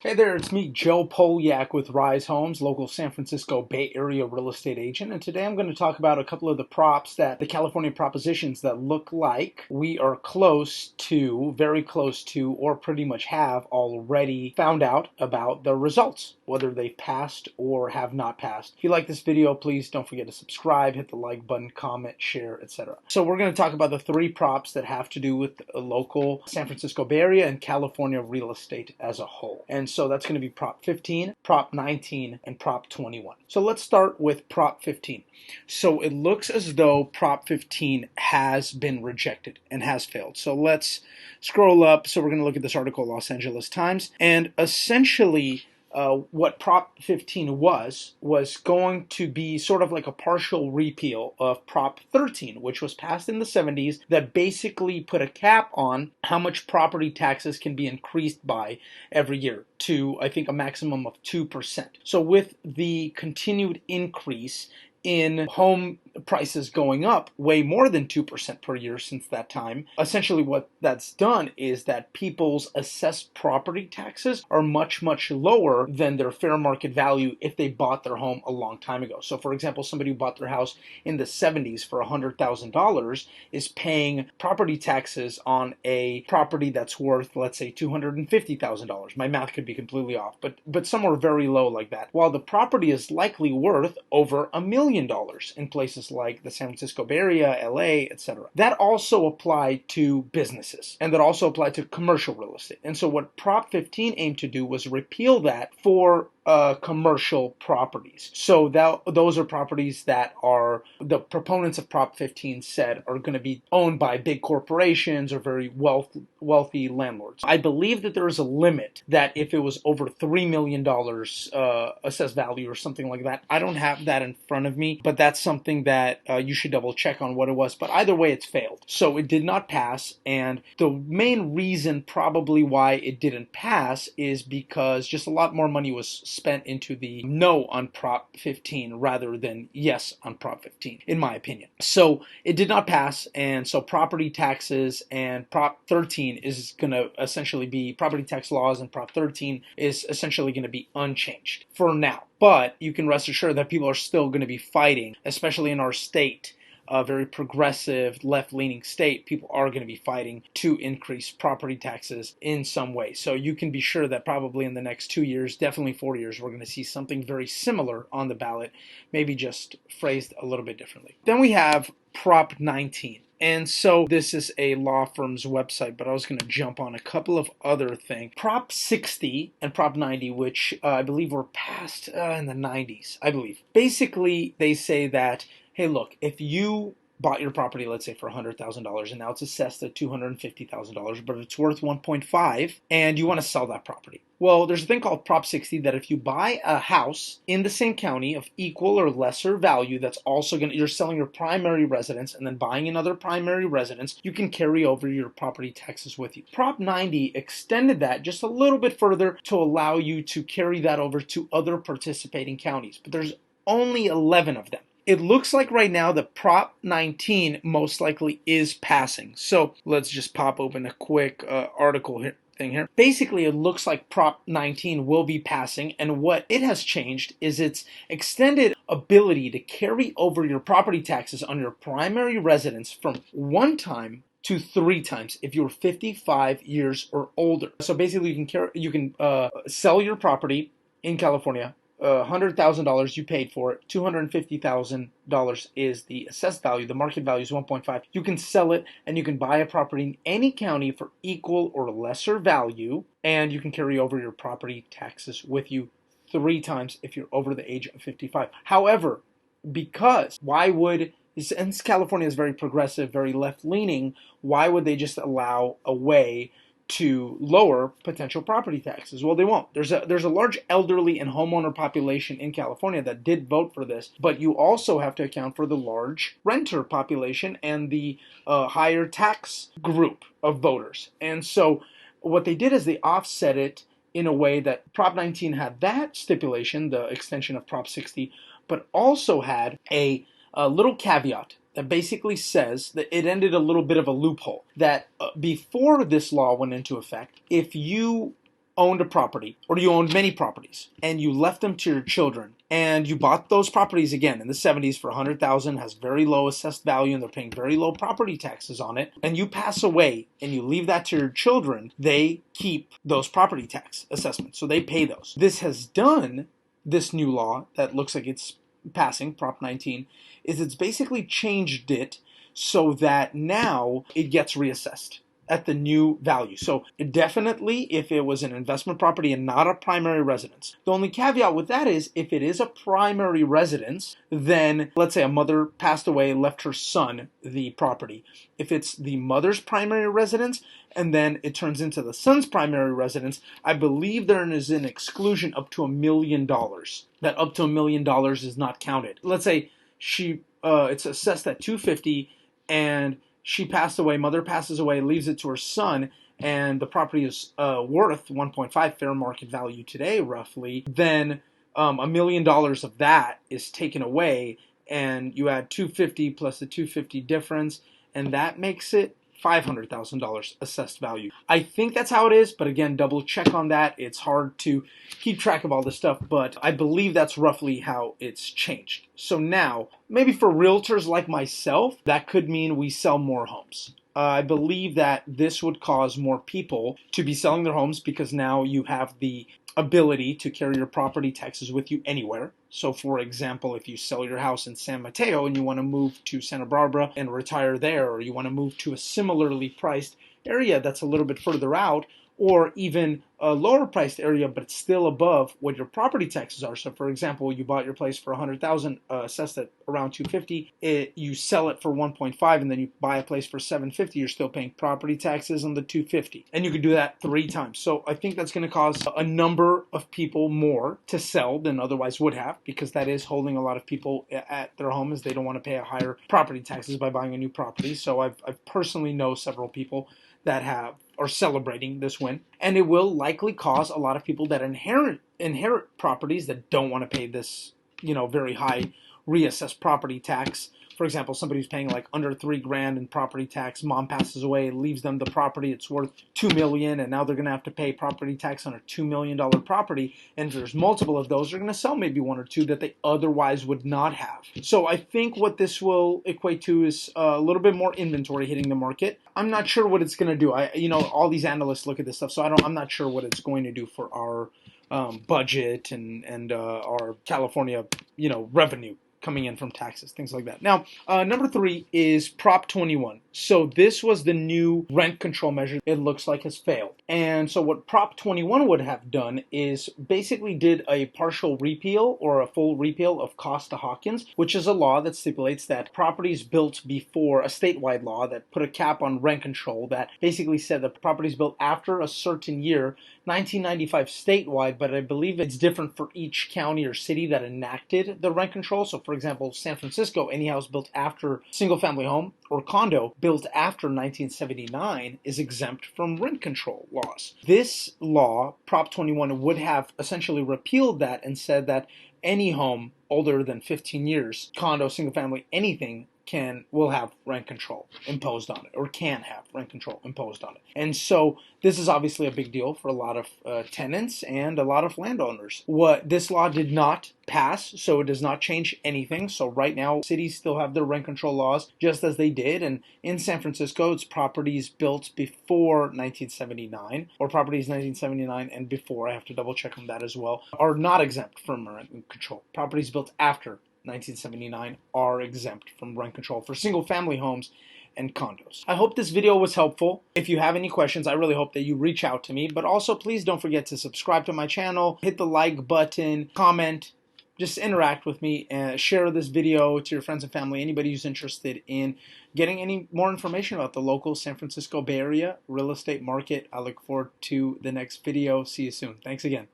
Hey there, it's me, Joe Polyak with Rise Homes, local San Francisco Bay Area real estate agent, and today I'm going to talk about a couple of the the California propositions that look like we are close to, very close to, or pretty much have already found out about the results, whether they've passed or have not passed. If you like this video, please don't forget to subscribe, hit the like button, comment, share, etc. So we're going to talk about the three props that have to do with the local San Francisco Bay Area and California real estate as a whole. And so that's going to be Prop 15, Prop 19, and Prop 21. So let's start with Prop 15. So it looks as though Prop 15 has been rejected and has failed. So let's scroll up. So we're going to look at this article, Los Angeles Times, and essentially what Prop 15 was going to be sort of like a partial repeal of Prop 13, which was passed in the 70s, that basically put a cap on how much property taxes can be increased by every year to, I think, a maximum of 2%. So with the continued increase in home prices going up way more than 2% per year since that time, essentially what that's done is that people's assessed property taxes are much, much lower than their fair market value if they bought their home a long time ago. So for example, somebody who bought their house in the 70s for $100,000 is paying property taxes on a property that's worth, let's say, $250,000. My math could be completely off, but somewhere very low like that. While the property is likely worth over $1 million in places like the San Francisco Bay Area, LA, etc. That also applied to businesses, and that also applied to commercial real estate. And so what Prop 15 aimed to do was repeal that for commercial properties. So those are properties that are, the proponents of Prop 15 said, are going to be owned by big corporations or very wealthy landlords. I believe that there is a limit that if it was over $3 million assessed value or something like that. I don't have that in front of me, but that's something that you should double check on what it was. But either way, it's failed. So it did not pass, and the main reason probably why it didn't pass is because just a lot more money was spent into the no on Prop 15 rather than yes on Prop 15, in my opinion. So it did not pass, and so property taxes and Prop 13 is going to essentially be, property tax laws and Prop 13 is essentially going to be unchanged for now. But you can rest assured that people are still going to be fighting, especially in our state, a very progressive, left-leaning state. People are going to be fighting to increase property taxes in some way. So you can be sure that probably in the next 2 years, definitely 4 years, we're going to see something very similar on the ballot, maybe just phrased a little bit differently. Then we have Prop 19. And so this is a law firm's website, but I was going to jump on a couple of other things. Prop 60 and Prop 90, which I believe were passed in the 90s, I believe. Basically, they say that, hey, look, if you bought your property, let's say, for $100,000, and now it's assessed at $250,000, but it's worth 1.5, and you want to sell that property. Well, there's a thing called Prop 60 that if you buy a house in the same county of equal or lesser value, that's also you're selling your primary residence and then buying another primary residence, you can carry over your property taxes with you. Prop 90 extended that just a little bit further to allow you to carry that over to other participating counties, but there's only 11 of them. It looks like right now the Prop 19 most likely is passing. So let's just pop open a quick article here. Basically, it looks like Prop 19 will be passing, and what it has changed is its extended ability to carry over your property taxes on your primary residence from 1 time to 3 times if you're 55 years or older. So basically, you can sell your property in California. $100,000 you paid for it, $250,000 is the assessed value, the market value is 1.5. You can sell it and you can buy a property in any county for equal or lesser value, and you can carry over your property taxes with you 3 times if you're over the age of 55. However, since California is very progressive, very left-leaning, why would they just allow a way to lower potential property taxes? Well, they won't. There's a large elderly and homeowner population in California that did vote for this, but you also have to account for the large renter population and the higher tax group of voters. And so what they did is they offset it in a way that Prop 19 had that stipulation, the extension of Prop 60, but also had a little caveat that basically says that it ended a little bit of a loophole, that before this law went into effect, if you owned a property, or you owned many properties, and you left them to your children, and you bought those properties again in the 70s for $100,000, has very low assessed value, and they're paying very low property taxes on it, and you pass away and you leave that to your children, they keep those property tax assessments, so they pay those. This new law that looks like it's passing, Prop 19, is it's basically changed it so that now it gets reassessed at the new value. So definitely if it was an investment property and not a primary residence. The only caveat with that is if it is a primary residence, then let's say a mother passed away and left her son the property. If it's the mother's primary residence and then it turns into the son's primary residence, I believe there is an exclusion up to $1 million. That up to $1 million is not counted. Let's say it's assessed at $250 and she passed away, mother passes away, leaves it to her son, and the property is worth 1.5 fair market value today, roughly, then $1 million of that is taken away, and you add 250 plus the 250 difference, and that makes it $500,000 assessed value. I think that's how it is, but again, double check on that. It's hard to keep track of all this stuff, but I believe that's roughly how it's changed. So now, maybe for realtors like myself, that could mean we sell more homes. I believe that this would cause more people to be selling their homes because now you have the ability to carry your property taxes with you anywhere. So for example, if you sell your house in San Mateo and you want to move to Santa Barbara and retire there, or you want to move to a similarly priced area that's a little bit further out, or even a lower priced area but it's still above what your property taxes are. So for example, you bought your place for $100,000, assessed at around $250, you sell it for $1.5 and then you buy a place for $750, you're still paying property taxes on the $250, and you could do that 3 times. So I think that's going to cause a number of people more to sell than otherwise would have, because that is holding a lot of people at their homes. They don't want to pay a higher property taxes by buying a new property. So I've personally know several people that are celebrating this win, and it will likely cause a lot of people that inherit properties that don't want to pay this, very high reassessed property tax. For example, somebody who's paying like under $3,000 in property tax, mom passes away, leaves them the property, it's worth $2 million, and now they're going to have to pay property tax on a $2 million property. And if there's multiple of those, they're going to sell maybe 1 or 2 that they otherwise would not have. So I think what this will equate to is a little bit more inventory hitting the market. I'm not sure what it's going to do. All these analysts look at this stuff, so I'm not sure what it's going to do for our budget and our California, revenue coming in from taxes, things like that. Now, number 3 is Prop 21. So this was the new rent control measure it looks like has failed. And so what Prop 21 would have done is basically did a partial repeal or a full repeal of Costa-Hawkins, which is a law that stipulates that properties built before, a statewide law that put a cap on rent control that basically said that properties built after a certain year, 1995 statewide, but I believe it's different for each county or city that enacted the rent control. So for example, San Francisco, any house built after single family home or condo built after 1979 is exempt from rent control laws. This law, Prop 21, would have essentially repealed that and said that any home older than 15 years, condo, single family, anything, will have rent control imposed on it, or can have rent control imposed on it. And so this is obviously a big deal for a lot of tenants and a lot of landowners. What this law did not pass, so it does not change anything. So right now, cities still have their rent control laws just as they did. And in San Francisco, it's properties built before 1979, or properties 1979 and before, I have to double check on that as well, are not exempt from rent control. Properties built after 1979 are exempt from rent control for single family homes and condos. I hope this video was helpful. If you have any questions, I really hope that you reach out to me, but also please don't forget to subscribe to my channel, hit the like button, comment, just interact with me, and share this video to your friends and family, anybody who's interested in getting any more information about the local San Francisco Bay Area real estate market. I look forward to the next video. See you soon. Thanks again.